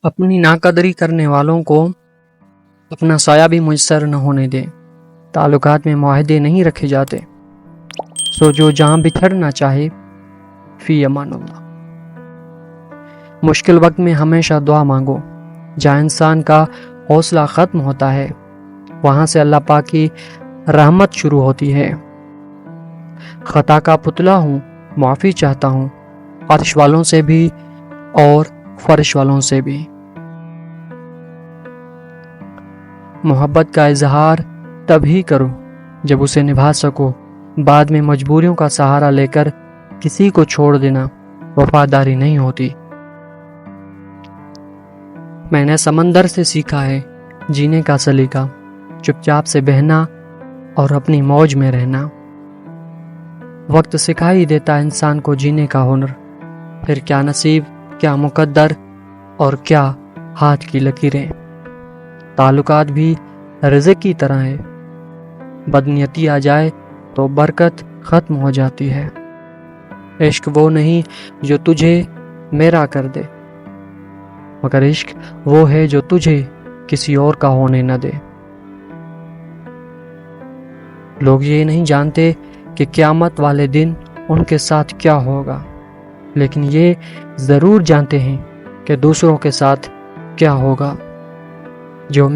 اپنی ناقدری کرنے والوں کو اپنا سایہ بھی میسر نہ ہونے دے۔ تعلقات میں معاہدے نہیں رکھے جاتے، سو جو جہاں بچھڑنا چاہے فی امان اللہ۔ مشکل وقت میں ہمیشہ دعا مانگو۔ جہاں انسان کا حوصلہ ختم ہوتا ہے وہاں سے اللہ پاک کی رحمت شروع ہوتی ہے۔ خطا کا پتلا ہوں، معافی چاہتا ہوں، عرش والوں سے بھی اور فرش والوں سے بھی۔ محبت کا اظہار تبھی کرو جب اسے نبھا سکو۔ بعد میں مجبوریوں کا سہارا لے کر کسی کو چھوڑ دینا وفاداری نہیں ہوتی۔ میں نے سمندر سے سیکھا ہے جینے کا سلیقہ، چپ چاپ سے بہنا اور اپنی موج میں رہنا۔ وقت سکھا ہی دیتا انسان کو جینے کا ہنر، پھر کیا نصیب، کیا مقدر اور کیا ہاتھ کی لکیریں۔ تعلقات بھی رزق کی طرح ہے، بدنیتی آ جائے تو برکت ختم ہو جاتی ہے۔ عشق وہ نہیں جو تجھے میرا کر دے، مگر عشق وہ ہے جو تجھے کسی اور کا ہونے نہ دے۔ لوگ یہ نہیں جانتے کہ قیامت والے دن ان کے ساتھ کیا ہوگا، لیکن یہ ضرور جانتے ہیں کہ دوسروں کے ساتھ کیا ہوگا۔ جو